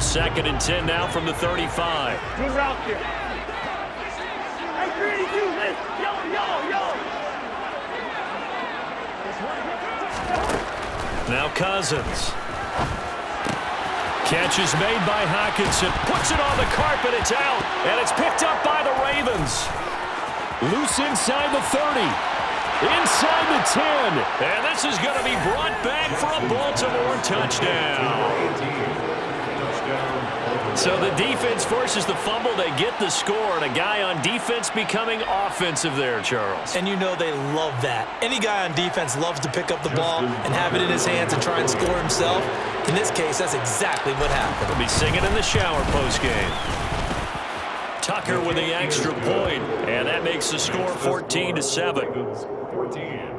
2nd and 10 now from the 35. Good route here. Hey, Greedy, do this. Yo. Now Cousins. Catch is made by Hockenson. Puts it on the carpet. It's out. And it's picked up by the Ravens. Loose inside the 30. Inside the 10. And this is going to be brought back for a Baltimore touchdown. So the defense forces the fumble. They get the score. And a guy on defense becoming offensive there, Charles. And you know they love that. Any guy on defense loves to pick up the ball and have it in his hands and try and score himself. In this case, that's exactly what happened. He'll be singing in the shower postgame. Tucker with the extra point, and that makes the score 14-7. 14,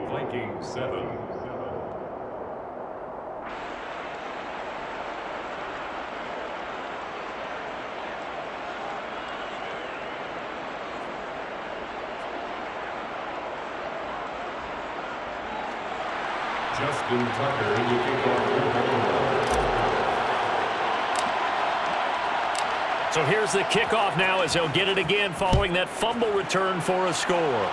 flanking 7. Justin Tucker, you kick off. So here's the kickoff now as he'll get it again following that fumble return for a score.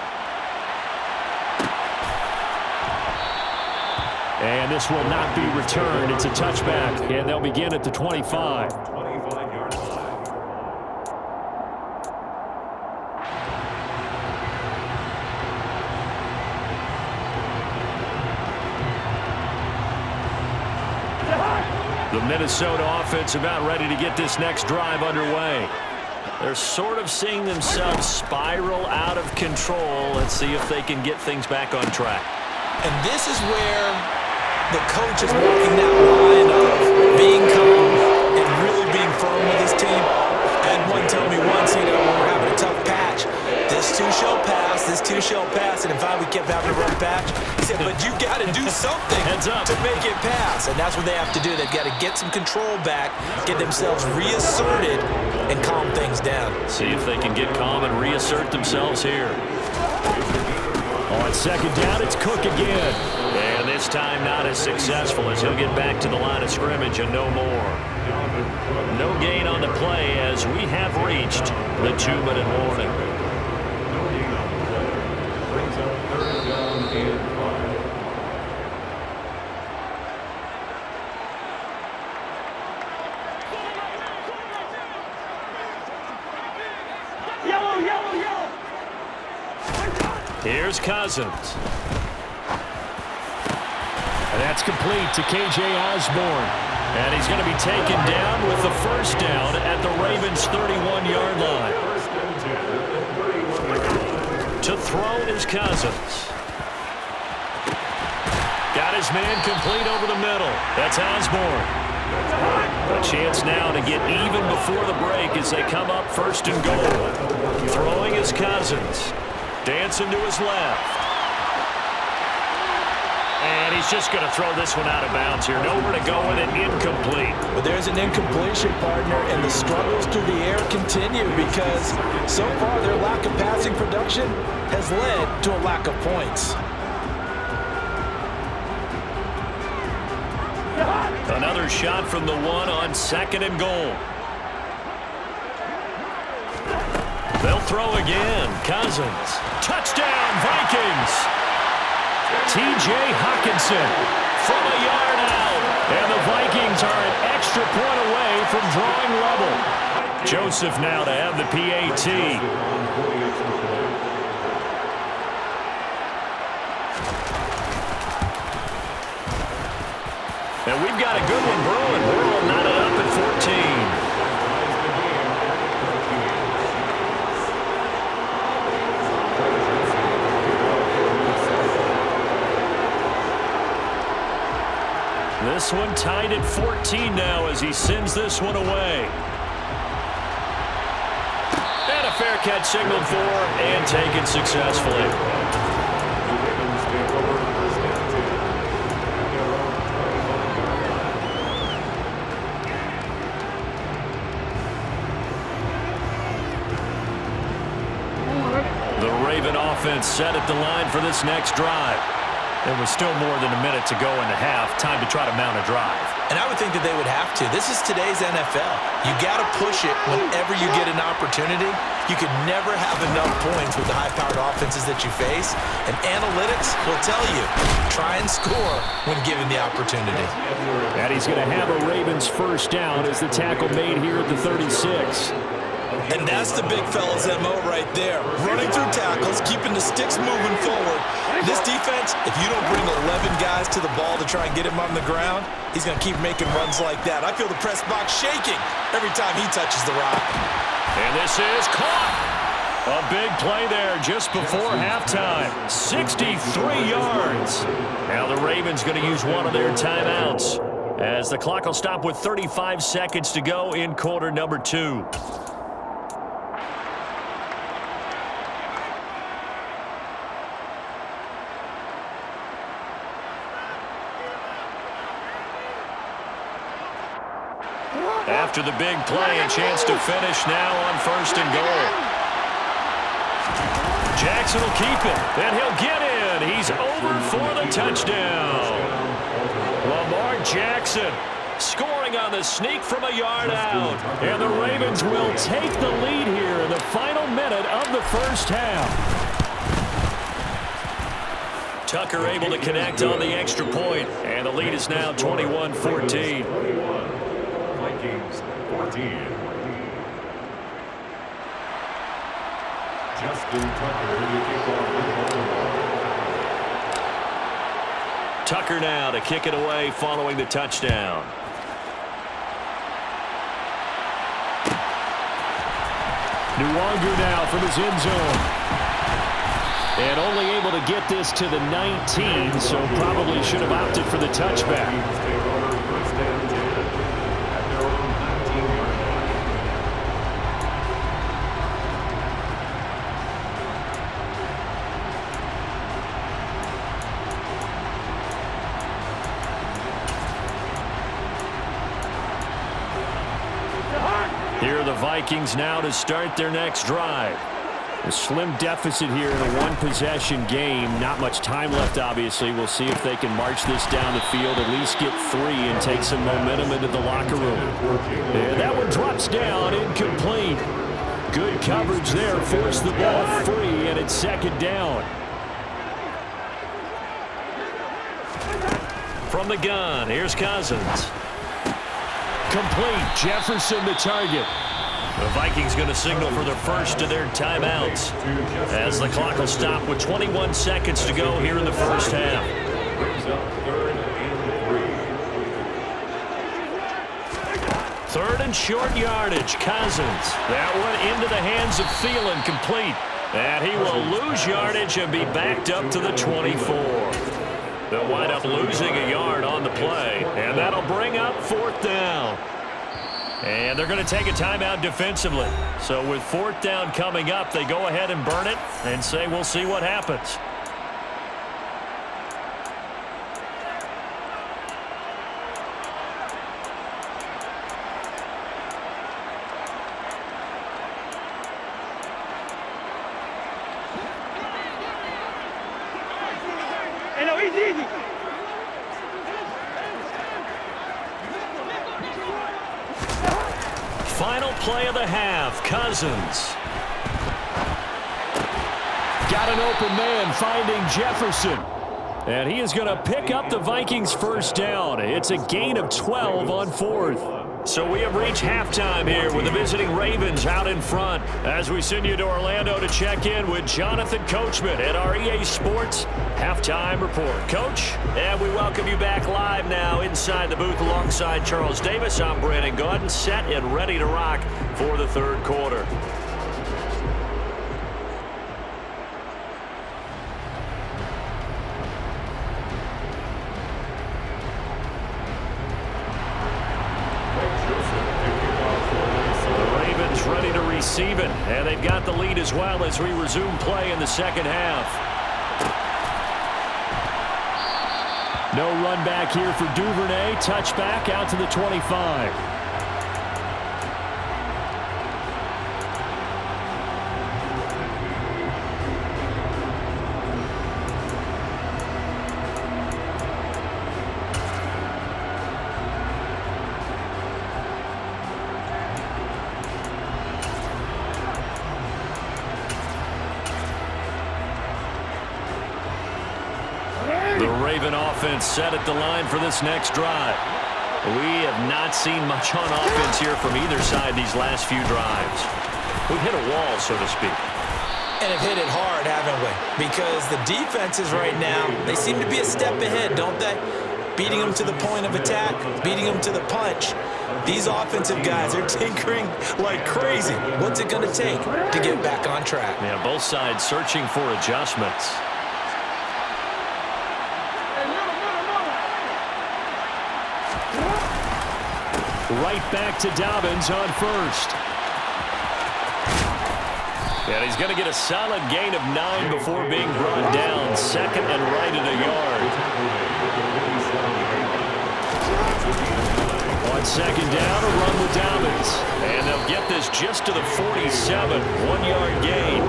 And this will not be returned. It's a touchback, and they'll begin at the 25. 25-yard line. The Minnesota offense about ready to get this next drive underway. They're sort of seeing themselves spiral out of control. Let's see if they can get things back on track. And this is where the coach is walking that line of being calm and really being firm with his team. I had one tell me once, when we're having a tough patch, this too shall pass, this too shall pass. And in fact, we kept having a rough patch. He said, but you got to do something to make it pass. And that's what they have to do. They've got to get some control back, get themselves reasserted, and calm things down. See if they can get calm and reassert themselves here. On 2nd down, it's Cook again. And this time not as successful as he'll get back to the line of scrimmage and no more. No gain on the play as we have reached the 2-minute warning. No gain on the play. Brings up 3rd down and 5. Yellow. Here's Cousins. And that's complete to K.J. Osborne. And he's going to be taken down with the first down at the Ravens' 31-yard line. To throw is Cousins. Got his man complete over the middle. That's Osborne. A chance now to get even before the break as they come up 1st and goal. Throwing is Cousins. Dancing to his left. And he's just going to throw this one out of bounds here. Nowhere to go with it. Incomplete. But there's an incompletion, partner, and the struggles through the air continue because so far their lack of passing production has led to a lack of points. Another shot from the 1 on 2nd and goal. They'll throw again. Cousins. Touchdown, Vikings. T.J. Hockenson from a yard out. And the Vikings are an extra point away from drawing level. Joseph now to have the PAT. And we've got a good one brewing. We're all knotted up at 14. This one tied at 14 now as he sends this one away. And a fair catch signaled for and taken successfully. The Raven offense set at the line for this next drive. There was still more than a minute to go in the half. Time to try to mount a drive. And I would think that they would have to. This is today's NFL. You got to push it whenever you get an opportunity. You could never have enough points with the high-powered offenses that you face. And analytics will tell you, try and score when given the opportunity. And he's going to have a Ravens first down as the tackle made here at the 36. And that's the big fella's MO right there. Running through tackles, keeping the sticks moving forward. This defense, if you don't bring 11 guys to the ball to try and get him on the ground, he's going to keep making runs like that. I feel the press box shaking every time he touches the rock. And this is caught. A big play there just before halftime. 63 yards. Now the Ravens going to use one of their timeouts as the clock will stop with 35 seconds to go in quarter number 2. After the big play, a chance to finish now on 1st and goal. Jackson will keep it, and he'll get in. He's over for the touchdown. Lamar Jackson scoring on the sneak from a yard out. And the Ravens will take the lead here in the final minute of the first half. Tucker able to connect on the extra point, and the lead is now 21-14. Vikings 14. Justin Tucker to kick off the ball. Tucker now to kick it away following the touchdown. Nwangu now from his end zone. And only able to get this to the 19, so probably should have opted for the touchback. Here are the Vikings now to start their next drive. A slim deficit here in a one-possession game. Not much time left, obviously. We'll see if they can march this down the field, at least get 3 and take some momentum into the locker room. And that one drops down, incomplete. Good coverage there, forced the ball free, and it's 2nd down. From the gun, here's Cousins. Complete. Jefferson the target. The Vikings going to signal for the first of their timeouts as the clock will stop with 21 seconds to go here in the first half. Third and short yardage. Cousins. That one into the hands of Thielen, complete. And he will lose yardage and be backed up to the 24. They'll wind up losing a yard on the play, and that'll bring up 4th down. And they're going to take a timeout defensively. So with 4th down coming up, they go ahead and burn it and say we'll see what happens. Hey, no, easy. Final play of the half, Cousins. Got an open man finding Jefferson. And he is going to pick up the Vikings first down. It's a gain of 12 on 4th. So we have reached halftime here with the visiting Ravens out in front as we send you to Orlando to check in with Jonathan Coachman at our EA Sports Halftime Report. Coach, and we welcome you back live now inside the booth alongside Charles Davis. I'm Brandon Gaudin, set and ready to rock for the 3rd quarter. Ready to receive it, and they've got the lead as well as we resume play in the 2nd half. No run back here for Duvernay. Touchback out to the 25. The Raven offense set at the line for this next drive. We have not seen much on offense here from either side these last few drives. We've hit a wall, so to speak. And have hit it hard, haven't we? Because the defenses right now, they seem to be a step ahead, don't they? Beating them to the point of attack, beating them to the punch. These offensive guys are tinkering like crazy. What's it going to take to get back on track? Yeah, both sides searching for adjustments. Right back to Dobbins on first. And he's going to get a solid gain of 9 before being brought down. Second and right at a yard. On second down, a run with Dobbins. And they'll get this just to the 47. 1-yard gain.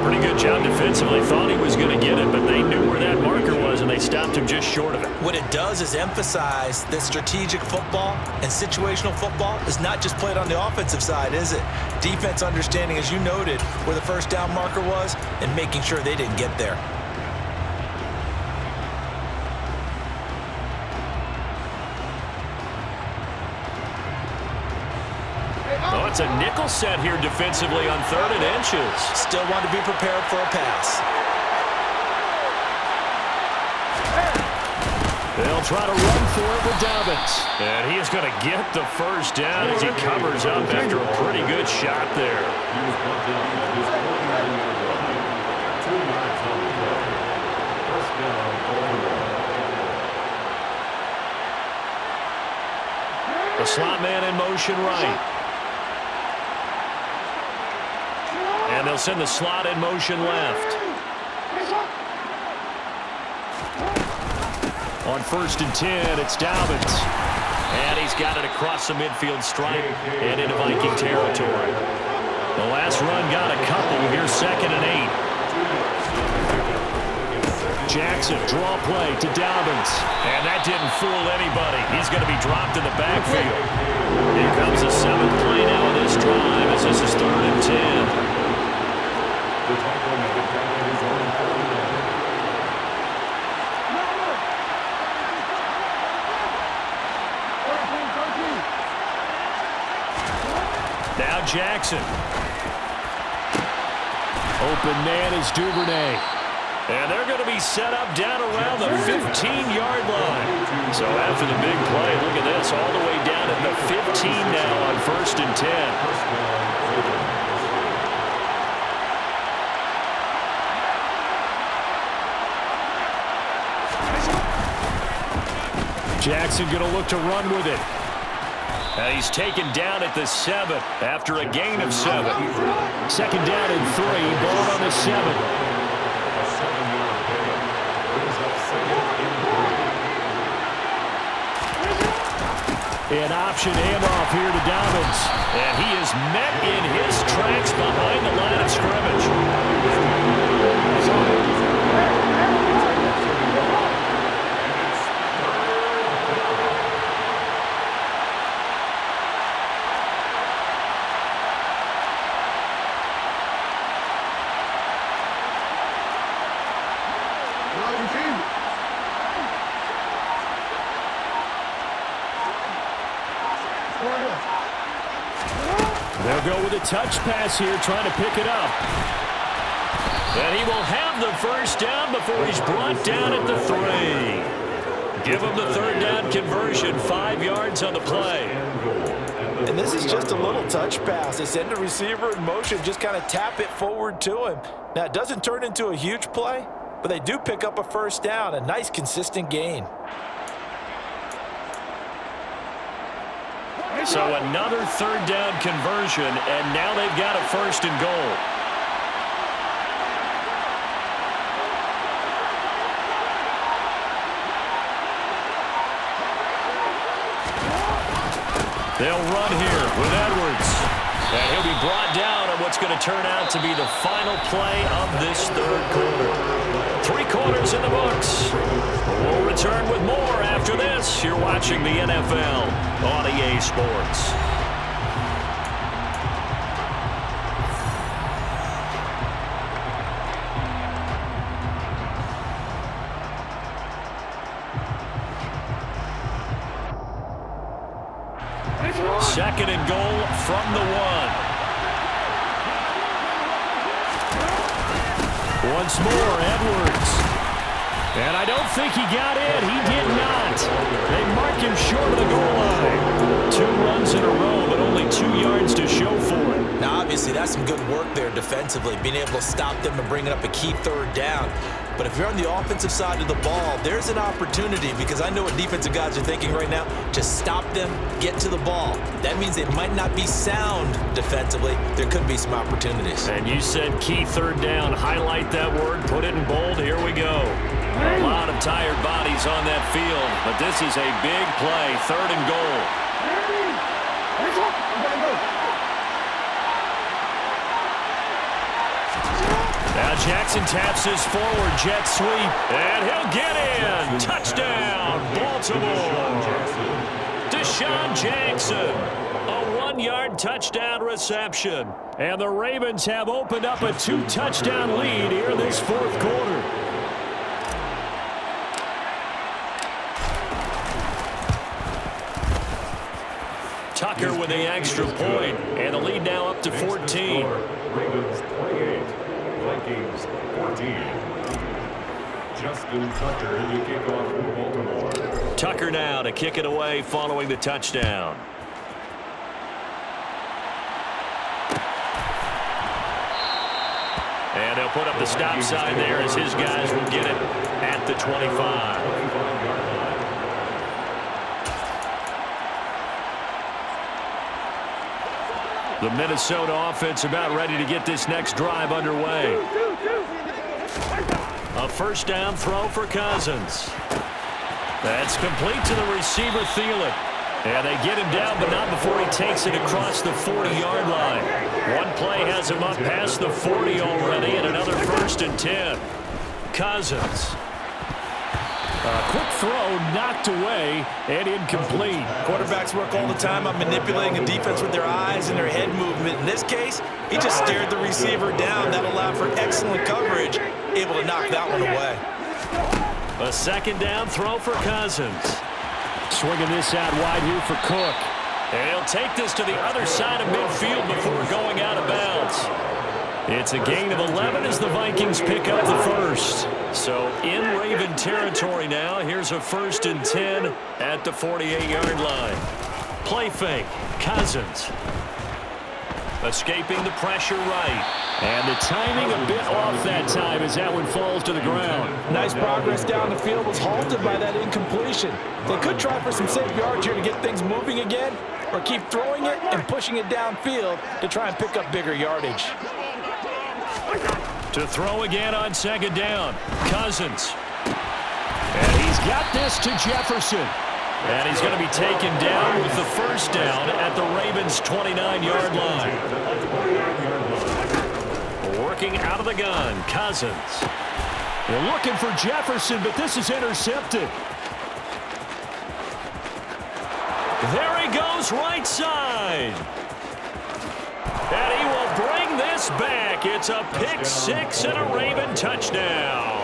Pretty good job defensively. Thought he was going to get it, but they knew where that marker was, and they stopped him just short of it. What it does is emphasize that strategic football and situational football is not just played on the offensive side, is it? Defense understanding, as you noted, where the first down marker was and making sure they didn't get there. Oh, it's a nickel set here defensively on 3rd and inches. Still want to be prepared for a pass. They'll try to run for it with Dobbins. And he is going to get the first down as he covers up after a pretty good shot there. The slot man in motion right. And they'll send the slot in motion left. On 1st and 10, it's Dobbins. And he's got it across the midfield stripe and into Viking territory. The last run got a couple. Here's 2nd and 8. Jackson, draw play to Dobbins. And that didn't fool anybody. He's going to be dropped in the backfield. Here comes the 7th play now of this drive as this is 3rd and 10. Now Jackson. Open man is Duvernay. And they're going to be set up down around the 15-yard line. So after the big play, look at this, all the way down at the 15 now on 1st and 10. Jackson going to look to run with it. And he's taken down at the 7 after a gain of 7. 2nd down and 3, ball on the 7. An option handoff here to Dobbins. And he is met in his tracks behind the line of scrimmage. They'll go with a touch pass here, trying to pick it up. And he will have the first down before he's brought down at the 3. Give him the 3rd down conversion, 5 yards on the play. And this is just a little touch pass. They send the receiver in motion, just kind of tap it forward to him. Now, it doesn't turn into a huge play, but they do pick up a first down, a nice, consistent gain. So another 3rd down conversion, and now they've got a 1st and goal. They'll run here with Edwards. And he'll be brought down on what's going to turn out to be the final play of this 3rd quarter. 3 quarters in the books. We'll return with more after this. You're watching the NFL on EA Sports. 2nd and goal from the 1. Once more, Edwards. And I don't think he got in. He did not. They mark him short of the goal line. 2 runs in a row, but only 2 yards to show for it. Now, obviously, that's some good work there defensively, being able to stop them and bringing up a key 3rd down. But if you're on the offensive side of the ball, there's an opportunity, because I know what defensive guys are thinking right now. Just stop them, get to the ball. That means they might not be sound defensively. There could be some opportunities. And you said key 3rd down. Highlight that word, put it in bold. Here we go. A lot of tired bodies on that field, but this is a big play. 3rd and goal. Now Jackson taps his forward jet sweep, and he'll get in. Touchdown, Baltimore. Deshaun Jackson, a 1-yard touchdown reception. And the Ravens have opened up a 2-touchdown lead here this 4th quarter. Tucker with the extra point, and the lead now up to 14. Ravens 28, Vikings 14. Justin Tucker in the kickoff for Baltimore. Tucker now to kick it away following the touchdown. And they'll put up the stop sign there as his guys will get it at the 25. The Minnesota offense about ready to get this next drive underway. A 1st down throw for Cousins. That's complete to the receiver, Thielen. And they get him down, but not before he takes it across the 40-yard line. One play has him up past the 40 already, and another 1st and 10. Cousins. A quick throw knocked away and incomplete. Quarterbacks work all the time on manipulating a defense with their eyes and their head movement. In this case, he just stared the receiver down. That allowed for excellent coverage, able to knock that one away. A 2nd down throw for Cousins. Swinging this out wide here for Cook. And he'll take this to the other side of midfield before going out of bounds. It's a gain of 11 as the Vikings pick up the 1st. So in Raven territory now. Here's a 1st and 10 at the 48-yard line. Play fake. Cousins. Escaping the pressure right. And the timing a bit off that time as that one falls to the ground. Nice progress down the field, was halted by that incompletion. They could try for some safe yards here to get things moving again, or keep throwing it and pushing it downfield to try and pick up bigger yardage. To throw again on 2nd down. Cousins. And he's got this to Jefferson. And he's going to be taken down with the 1st down at the Ravens' 29-yard line. Working out of the gun, Cousins. They're looking for Jefferson, but this is intercepted. There he goes, right side. And he will bring this back. It's a pick 6 and a Raven touchdown.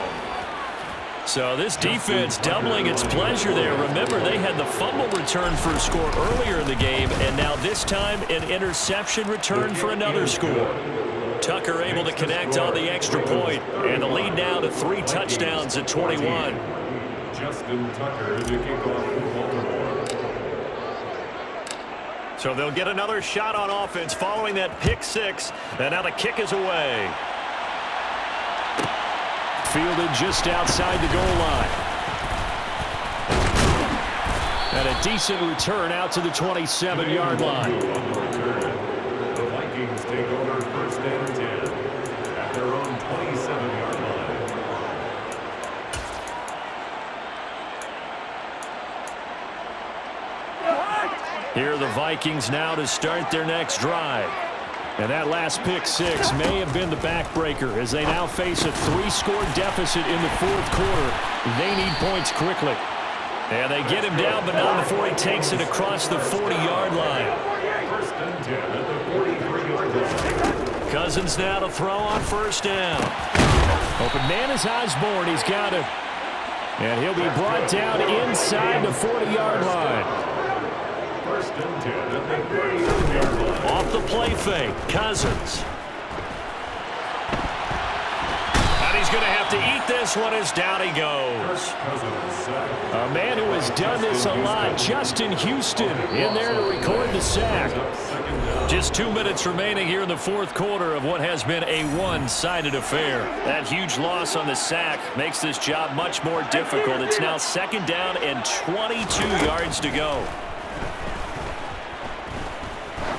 So this defense doubling its pleasure there. Remember, they had the fumble return for a score earlier in the game, and now this time an interception return for another score. Tucker able to connect on the extra point, and the lead now to 3 touchdowns at 21. Justin Tucker to kick off for Baltimore. So they'll get another shot on offense following that pick 6, and now the kick is away. Fielded just outside the goal line. And a decent return out to the 27-yard line. The Vikings take over 1st and 10 at their own 27-yard line. Here are the Vikings now to start their next drive. And that last pick 6 may have been the backbreaker as they now face a 3-score deficit in the 4th quarter. They need points quickly. And they get him down, but not before he takes it across the 40-yard line. 1st and 10 at the 43-yard line. Cousins now to throw on 1st down. Open man is Osborne. He's got him. And he'll be brought down inside the 40-yard line. 1st and 10 at the 30. play fake. Cousins. And he's going to have to eat this one as down he goes. A man who has done this a lot, Justin Houston, in there to record the sack. Just 2 minutes remaining here in the fourth quarter of what has been a one-sided affair. That huge loss on the sack makes this job much more difficult. It's now second down and 22 yards to go.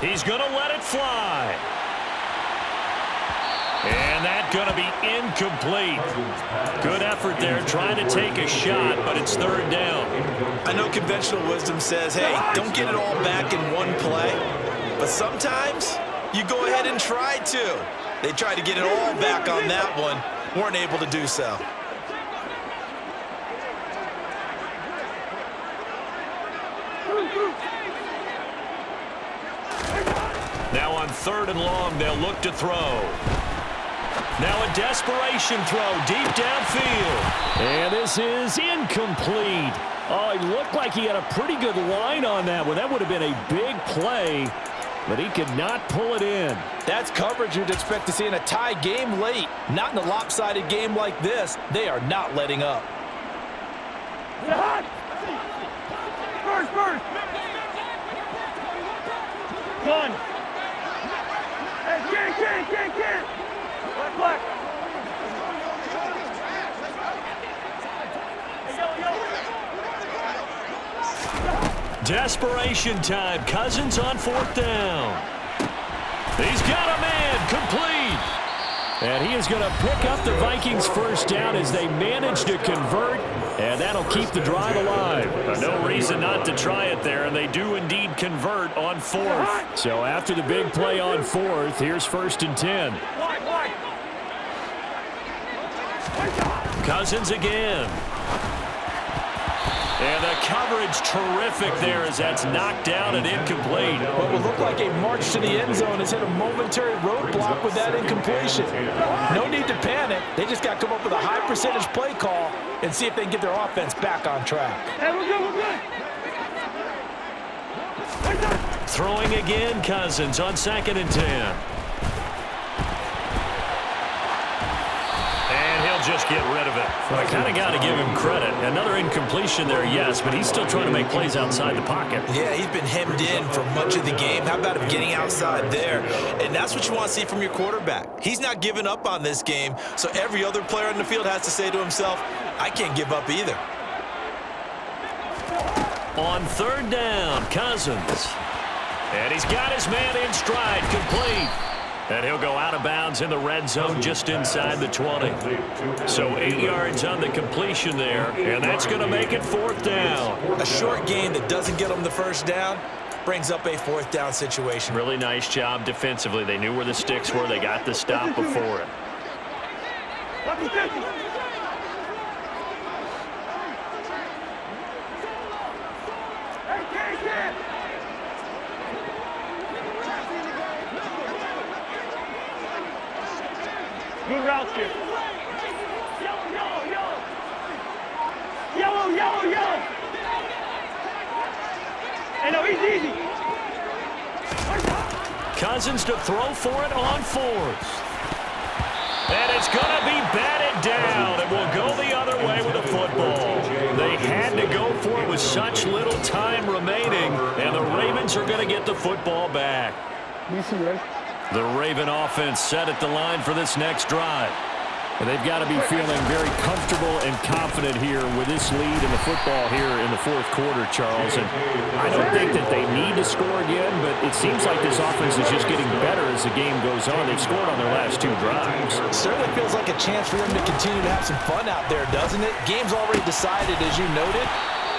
He's going to let it fly. And that's going to be incomplete. Good effort there trying to take a shot, but it's third down. I know conventional wisdom says, hey, don't get it all back in one play. But sometimes you go ahead and try to. They tried to get it all back on that one. Weren't able to do so. Now on third and long, they'll look to throw. Now a desperation throw deep downfield. And this is incomplete. Oh, he looked like he had a pretty good line on that one. That would have been a big play, but he could not pull it in. That's coverage you'd expect to see in a tie game late. Not in a lopsided game like this. They are not letting up. First. One. Hey, can't. Black. Desperation time. Cousins on fourth down. He's got a man complete. And he is going to pick up the Vikings first down as they manage to convert. And that'll keep the drive alive. No reason not to try it there. And they do indeed convert on fourth. So after the big play on fourth, here's first and 10. Cousins again. And the coverage terrific there as that's knocked down and incomplete. What would look like a march to the end zone has hit a momentary roadblock with that incompletion. No need to panic. They just got to come up with a high percentage play call and see if they can get their offense back on track. Hey, we're good. Throwing again, Cousins on second and 10. Just get rid of it. Well, I kind of got to give him credit. Another incompletion there, yes, but he's still trying to make plays outside the pocket. Yeah, he's been hemmed in for much of the game. How about him getting outside there? And that's what you want to see from your quarterback. He's not giving up on this game, so every other player on the field has to say to himself, I can't give up either. On third down, Cousins. And he's got his man in stride, complete. And he'll go out of bounds in the red zone just inside the 20. So 8 yards on the completion there, and that's going to make it fourth down. A short game that doesn't get them the first down brings up a fourth down situation. Really nice job defensively. They knew where the sticks were. They got the stop before it. Good routes here. Yellow. Hey, no, he's easy. Cousins to throw for it on fourth. And it's going to be batted down. It will go the other way with the football. They had to go for it with such little time remaining, and the Ravens are going to get the football back. The Raven offense set at the line for this next drive. And they've got to be feeling very comfortable and confident here with this lead in the football here in the fourth quarter, Charles. And I don't think that they need to score again, but it seems like this offense is just getting better as the game goes on. They've scored on their last 2 drives. Certainly feels like a chance for them to continue to have some fun out there, doesn't it? Game's already decided, as you noted.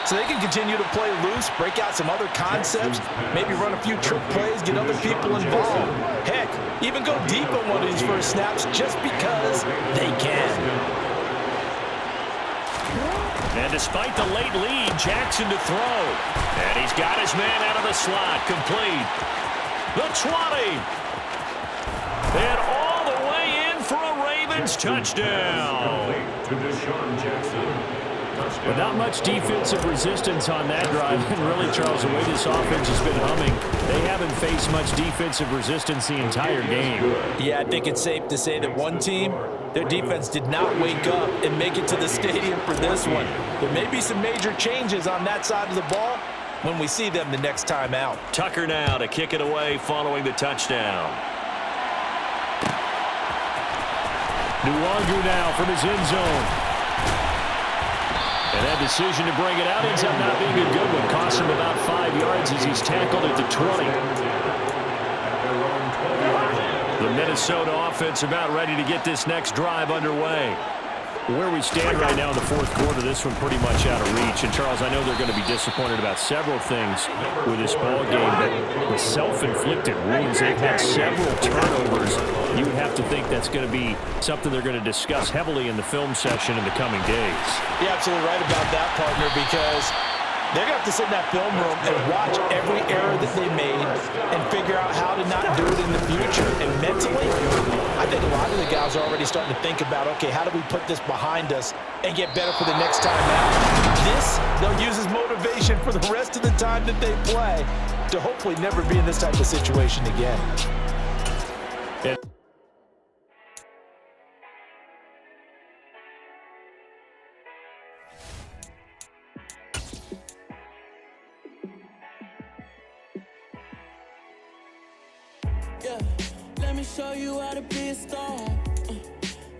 So they can continue to play loose, break out some other concepts, maybe run a few trick plays, get other people involved. Heck, even go deep on one of these first snaps just because they can. And despite the late lead, Jackson to throw. And he's got his man out of the slot, complete. The 20. And all the way in for a Ravens touchdown. To Deshaun Jackson. But not much defensive resistance on that drive. And really, Charles, the way this offense has been humming, they haven't faced much defensive resistance the entire game. Yeah, I think it's safe to say that one team, their defense did not wake up and make it to the stadium for this one. There may be some major changes on that side of the ball when we see them the next time out. Tucker now to kick it away following the touchdown. Nwangu now from his end zone. And that decision to bring it out ends up not being a good one. Costs him about 5 yards as he's tackled at the 20. The Minnesota offense about ready to get this next drive underway. Where we stand right now in the fourth quarter, this one pretty much out of reach. And, Charles, I know they're going to be disappointed about several things with this ball game, but the self-inflicted wounds, they've had several turnovers. You would have to think that's going to be something they're going to discuss heavily in the film session in the coming days. You're absolutely right about that, partner, because they're going to have to sit in that film room and watch every error that they made and figure out how to not do it in the future. And mentally, I think a lot of the guys are already starting to think about, okay, how do we put this behind us and get better for the next time out? This, they'll use as motivation for the rest of the time that they play to hopefully never be in this type of situation again. Yeah, let me show you how to be a star.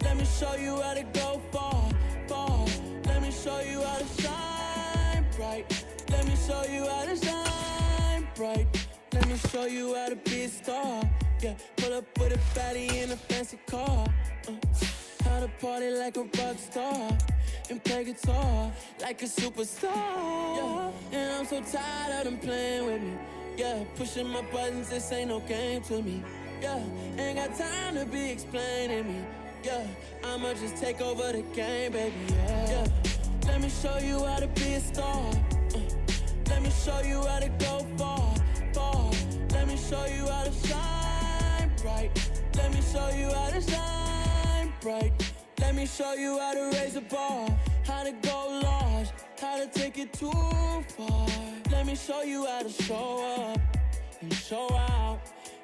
Let me show you how to go far, far. Let me show you how to shine bright. Let me show you how to shine bright. Let me show you how to be a star. Yeah, pull up with a fatty in a fancy car. How to party like a rock star and play guitar like a superstar. Yeah, and I'm so tired of them playing with me. Yeah, pushing my buttons, this ain't no game to me. Yeah, ain't got time to be explaining me. Yeah, I'ma just take over the game, baby. Yeah, let me show you how to be a star. Let me show you how to go far, far. Let me show you how to shine bright. Let me show you how to shine bright. Let me show you how to raise a bar, how to go large, how to take it too far. Let me show you how to show up and show out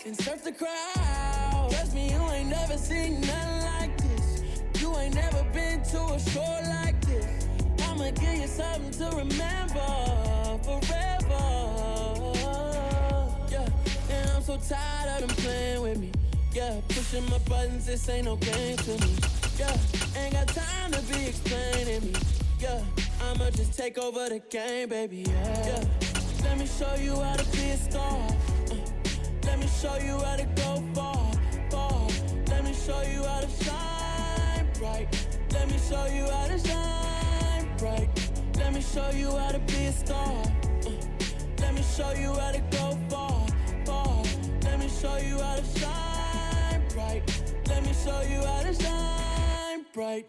and surf the crowd. Trust me, you ain't never seen nothing like this. You ain't never been to a show like this. I'ma give you something to remember forever. Yeah, and I'm so tired of them playing with me. Yeah, pushing my buttons, this ain't no game to me. Yeah, ain't got time to be explaining me. Yeah, I'ma just take over the game, baby. Yeah, let me show you how to be a star. Let me show you how to go far, far. Let me show you how to shine bright. Let me show you how to shine bright. Let me show you how to be a star. Let me show you how to go far, far. Let me show you how to shine bright. Let me show you how to shine bright.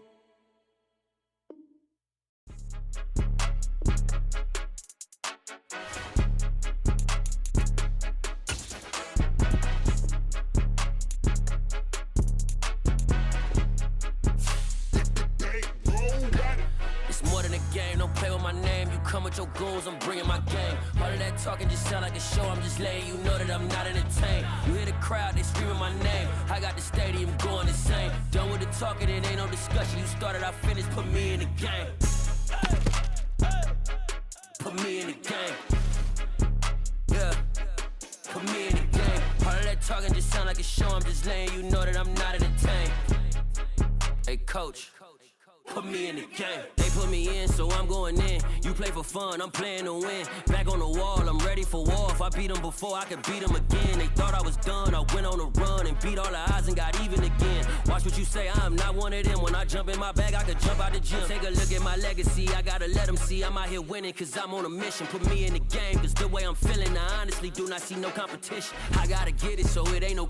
Come with your goons, I'm bringing my game. All of that talking just sound like a show. I'm just letting you know that I'm not entertained. You hear the crowd, they screaming my name. I got the stadium going insane. Done with the talking, it ain't no discussion. You started, I finished, put me in the game. Put me in the game. Yeah, put me in the game. All of that talking just sound like a show. I'm just letting you know that I'm not entertained. Hey, coach. Put me in the game. They put me in, so I'm going in. You play for fun, I'm playing to win. Back on the wall, I'm ready for war. If I beat them before, I could beat them again. They thought I was done, I went on a run and beat all the odds and got even again. Watch what you say, I'm not one of them. When I jump in my bag, I could jump out the gym. Take a look at my legacy, I gotta let them see I'm out here winning, cause I'm on a mission. Put me in the game, cause the way I'm feeling, I honestly do not see no competition. I gotta get it, so it ain't no